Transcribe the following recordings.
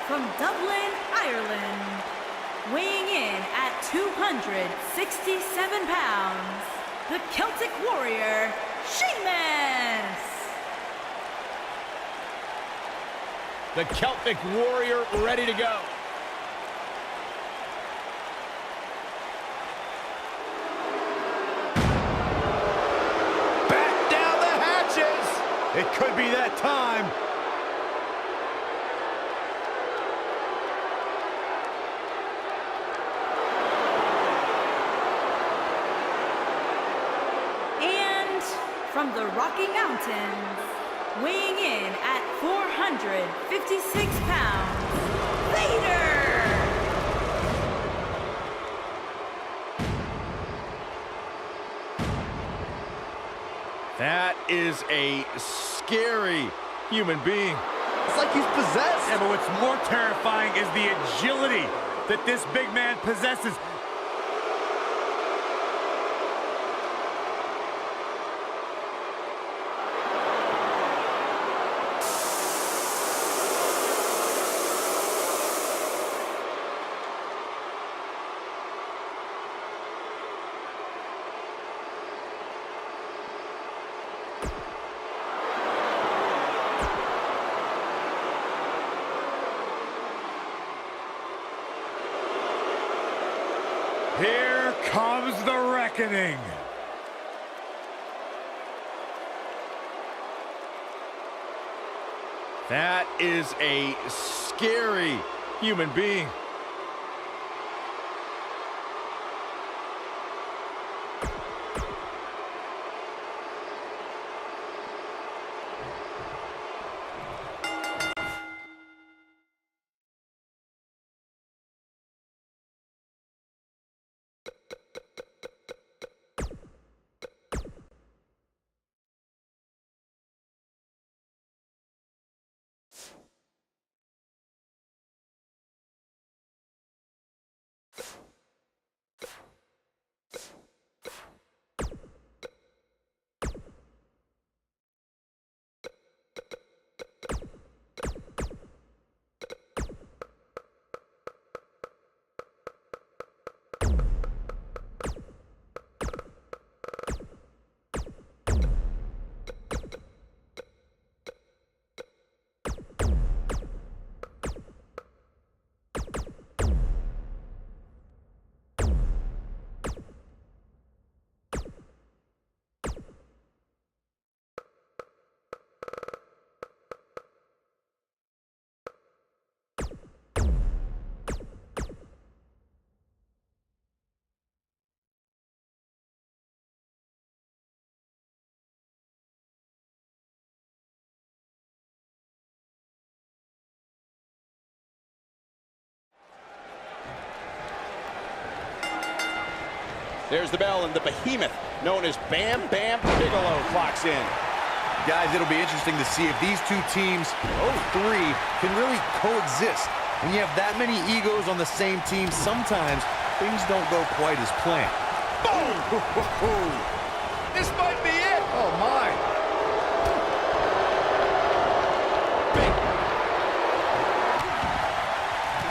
from Dublin, Ireland, weighing in at 267 pounds, the Celtic Warrior, Sheamus! The Celtic Warrior ready to go. Back down the hatches! It could be that time. And from the Rocky Mountains, weighing in at 456 pounds, Vader! That is a scary human being. It's like he's possessed. Yeah, but what's more terrifying is the agility that this big man possesses. Here comes the reckoning. That is a scary human being. There's the bell, and the behemoth known as Bam Bam Bigelow clocks in. Guys, it'll be interesting to see if these two teams, three, can really coexist. When you have that many egos on the same team, sometimes things don't go quite as planned. Boom! This might be it. Oh, my.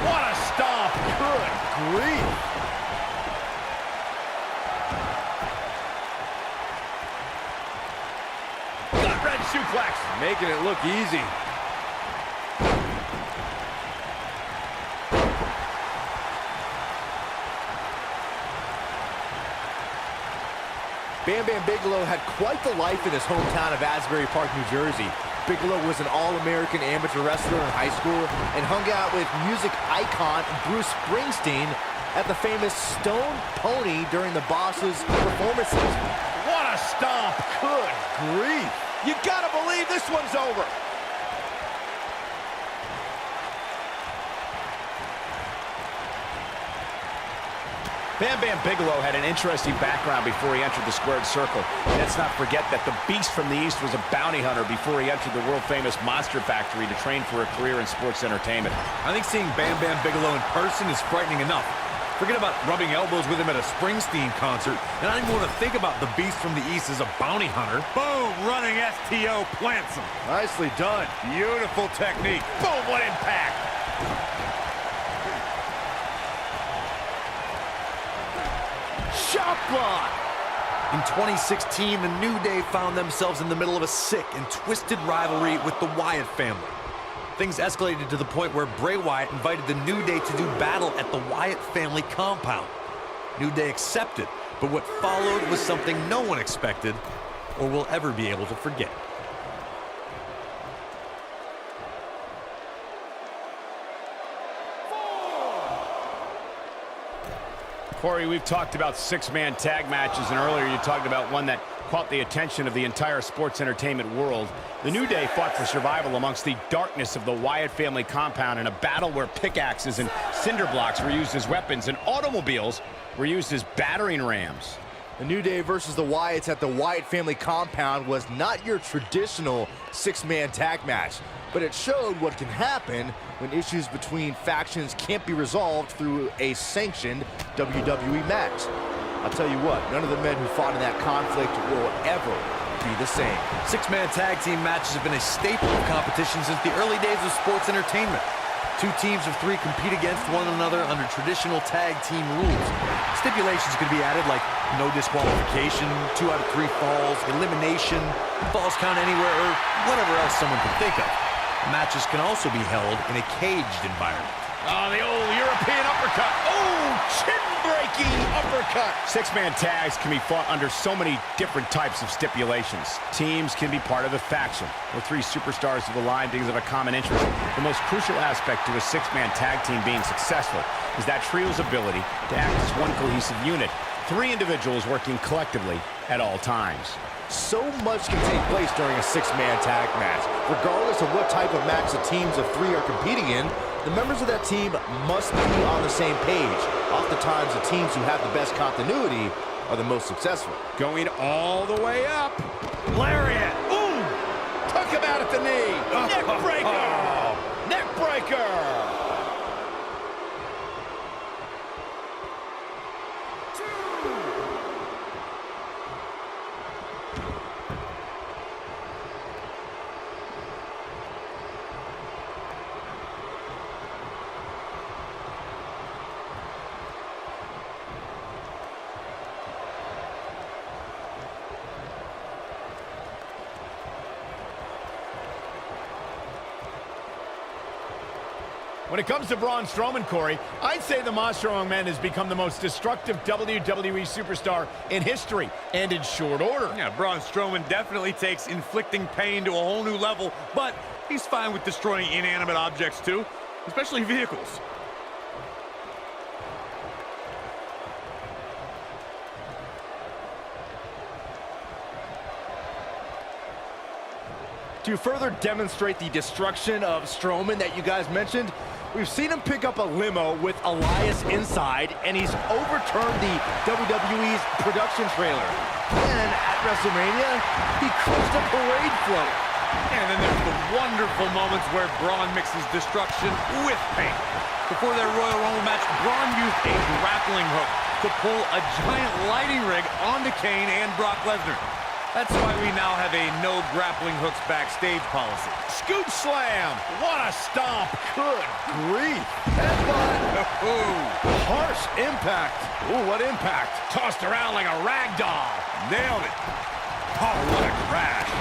What a stomp. Good grief. Gut-wrench suplex. Making it look easy. Bam Bam Bigelow had quite the life in his hometown of Asbury Park, New Jersey. Bigelow was an All-American amateur wrestler in high school and hung out with music icon Bruce Springsteen at the famous Stone Pony during the Boss's performances. What a stomp. Good grief. You gotta believe this one's over. Bam Bam Bigelow had an interesting background before he entered the squared circle. Let's not forget that the Beast from the East was a bounty hunter before he entered the world-famous Monster Factory to train for a career in sports entertainment. I think seeing Bam Bam Bigelow in person is frightening enough. Forget about rubbing elbows with him at a Springsteen concert, and I don't even want to think about the Beast from the East as a bounty hunter. Boom! Running STO plants him. Nicely done. Beautiful technique. Boom, what impact. Shot block. In 2016, the New Day found themselves in the middle of a sick and twisted rivalry with the Wyatt family. Things escalated to the point where Bray Wyatt invited the New Day to do battle at the Wyatt family compound. New Day accepted, but what followed was something no one expected or will ever be able to forget. Corey, we've talked about six-man tag matches, and earlier you talked about one that caught the attention of the entire sports entertainment world. The New Day fought for survival amongst the darkness of the Wyatt family compound in a battle where pickaxes and cinder blocks were used as weapons and automobiles were used as battering rams. The New Day versus the Wyatts at the Wyatt family compound was not your traditional six-man tag match, but it showed what can happen when issues between factions can't be resolved through a sanctioned WWE match. I'll tell you what, none of the men who fought in that conflict will ever be the same. Six-man tag team matches have been a staple of competition since the early days of sports entertainment. Two teams of three compete against one another under traditional tag team rules. Stipulations can be added like no disqualification, 2 out of 3 falls, elimination, falls count anywhere, or whatever else someone can think of. Matches can also be held in a caged environment. Oh, the old European uppercut. Oh, chin-breaking uppercut. Six-man tags can be fought under so many different types of stipulations. Teams can be part of a faction, or 3 superstars who align because of a common interest. The most crucial aspect to a six-man tag team being successful is that trio's ability to act as one cohesive unit. 3 individuals working collectively at all times. So much can take place during a six-man tag match. Regardless of what type of match the teams of 3 are competing in, the members of that team must be on the same page. Oftentimes, the teams who have the best continuity are the most successful. Going all the way up. Lariat. Ooh! Took him out at the knee. Neck breaker! Neck breaker! When it comes to Braun Strowman, Corey, I'd say the Monster Among Men has become the most destructive WWE superstar in history, and in short order. Yeah, Braun Strowman definitely takes inflicting pain to a whole new level, but he's fine with destroying inanimate objects too, especially vehicles. To further demonstrate the destruction of Strowman that you guys mentioned, we've seen him pick up a limo with Elias inside, and he's overturned the WWE's production trailer. And at WrestleMania, he crushed a parade float. And then there's the wonderful moments where Braun mixes destruction with pain. Before their Royal Rumble match, Braun used a grappling hook to pull a giant lighting rig onto Kane and Brock Lesnar. That's why we now have a no grappling hooks backstage policy. Scoop slam! What a stomp! Good grief. Headbutt. Harsh impact. Ooh, what impact. Tossed around like a rag doll. Nailed it. Oh, what a crash.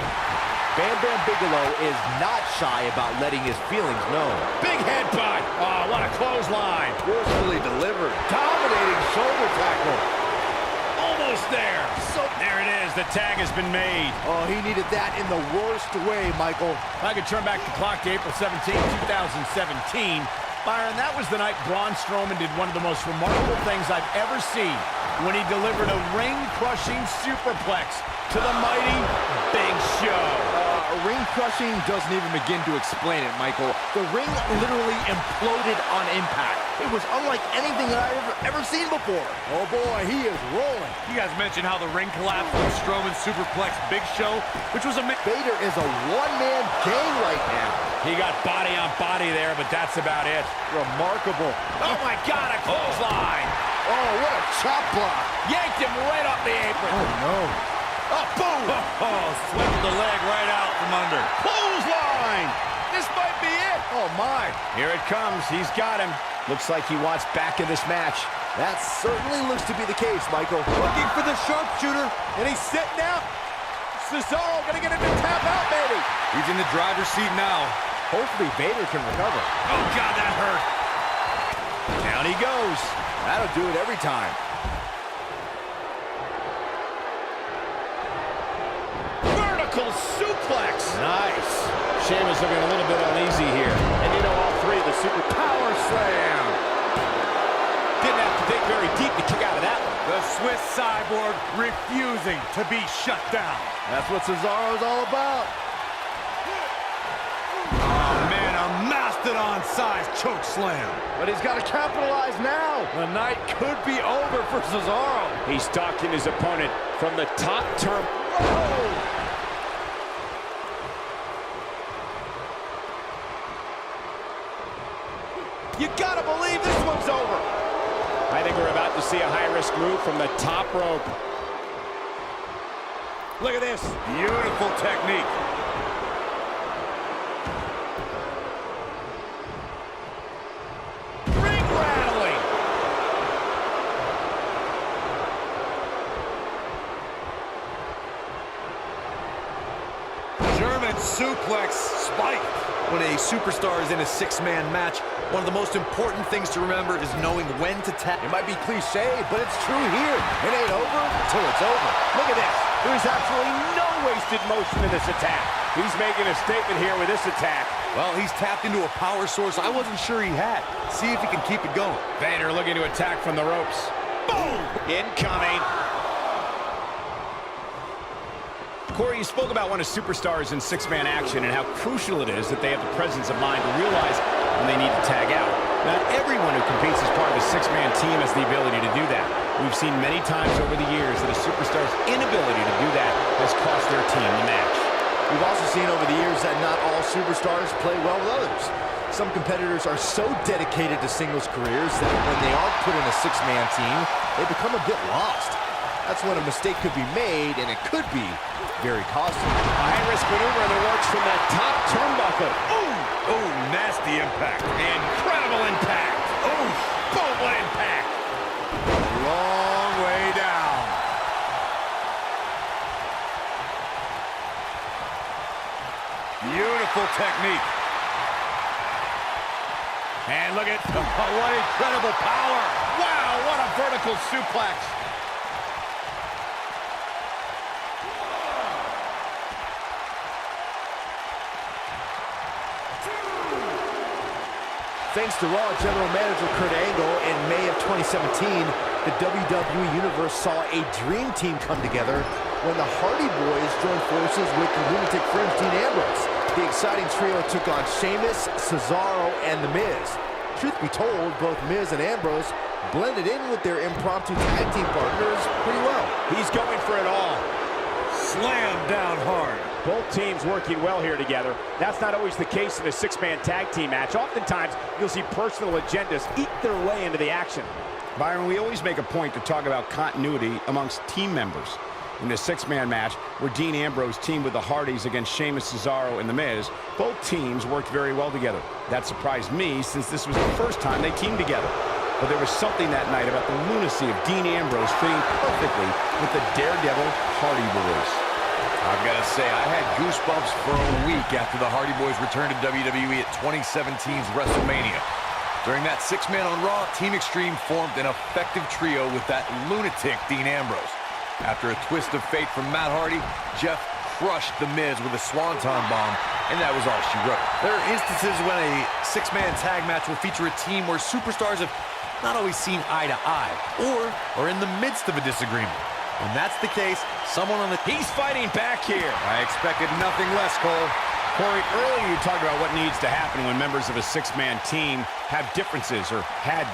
Bam Bam Bigelow is not shy about letting his feelings known. Big headbutt! Oh, what a clothesline! Forcefully delivered. Dominating shoulder tackle. Almost there. There it is. The tag has been made. Oh, he needed that in the worst way, Michael. If I could turn back the clock to April 17, 2017, Byron, that was the night Braun Strowman did one of the most remarkable things I've ever seen when he delivered a ring-crushing superplex to the mighty Big Show. Ring-crushing doesn't even begin to explain it, Michael. The ring literally imploded on impact. It was unlike anything that I've ever seen before. Oh boy, he is rolling. You guys mentioned how the ring collapsed when Strowman superplexed Big Show, which was Vader is a one-man gang right now. He got body on body there, but that's about it. Remarkable. Oh my God, a clothesline. Oh, what a chop block. Yanked him right off the apron. Oh no. Oh, boom. swiveled the leg right out from under. Clothesline. This might be it. Oh, my. Here it comes. He's got him. Looks like he wants back in this match. That certainly looks to be the case, Michael. Looking for the sharpshooter, and he's sitting out. Cesaro gonna get him to tap out, maybe. He's in the driver's seat now. Hopefully Vader can recover. Oh, God, that hurt. Down he goes. That'll do it every time. Vertical suplex. Nice. Sheamus looking a little bit uneasy here. And you know all three, the super power slam. Didn't have to dig very deep to kick out of that one. The Swiss cyborg refusing to be shut down. That's what Cesaro's all about. Oh, man, a mastodon-sized choke slam. But he's got to capitalize now. The night could be over for Cesaro. He's stalking his opponent from the top turn. Oh! You gotta believe this one's over. I think we're about to see a high-risk move from the top rope. Look at this. Beautiful technique. Ring rattling. German suplex spike. When a superstar is in a six-man match, one of the most important things to remember is knowing when to tap. It might be cliche, but it's true here. It ain't over until it's over. Look at this. There's absolutely no wasted motion in this attack. He's making a statement here with this attack. Well, he's tapped into a power source I wasn't sure he had. See if he can keep it going. Vader looking to attack from the ropes. Boom! Incoming. Corey, you spoke about when a superstar is in six-man action and how crucial it is that they have the presence of mind to realize when they need to tag out. Not everyone who competes as part of a six-man team has the ability to do that. We've seen many times over the years that a superstar's inability to do that has cost their team the match. We've also seen over the years that not all superstars play well with others. Some competitors are so dedicated to singles careers that when they are put in a six-man team, they become a bit lost. That's when a mistake could be made, and it could be very costly. A high-risk maneuver in the works from that top turnbuckle. Ooh! Oh, nasty impact. Incredible impact. Ooh! Boom, what impact! Long way down. Beautiful technique. And look at... What incredible power! Wow, what a vertical suplex. Thanks to Raw General Manager Kurt Angle, in May of 2017, the WWE Universe saw a dream team come together when the Hardy Boys joined forces with the Lunatic Fringe Dean Ambrose. The exciting trio took on Sheamus, Cesaro, and The Miz. Truth be told, both Miz and Ambrose blended in with their impromptu tag team partners pretty well. He's going for it all. Slam down hard. Both teams working well here together. That's not always the case in a six-man tag team match. Oftentimes, you'll see personal agendas eat their way into the action. Byron, we always make a point to talk about continuity amongst team members. In the six-man match, where Dean Ambrose teamed with the Hardys against Sheamus, Cesaro, and The Miz, both teams worked very well together. That surprised me, since this was the first time they teamed together. But there was something that night about the lunacy of Dean Ambrose fitting perfectly with the Daredevil Hardy Boys. I've got to say, I had goosebumps for a week after the Hardy Boys returned to WWE at 2017's WrestleMania. During that six-man on Raw, Team Extreme formed an effective trio with that lunatic Dean Ambrose. After a twist of fate from Matt Hardy, Jeff crushed The Miz with a swanton bomb, and that was all she wrote. There are instances when a six-man tag match will feature a team where superstars have not always seen eye to eye, or are in the midst of a disagreement. When that's the case, someone on the... He's fighting back here. I expected nothing less, Cole. Corey, earlier you talked about what needs to happen when members of a six-man team have differences or had differences.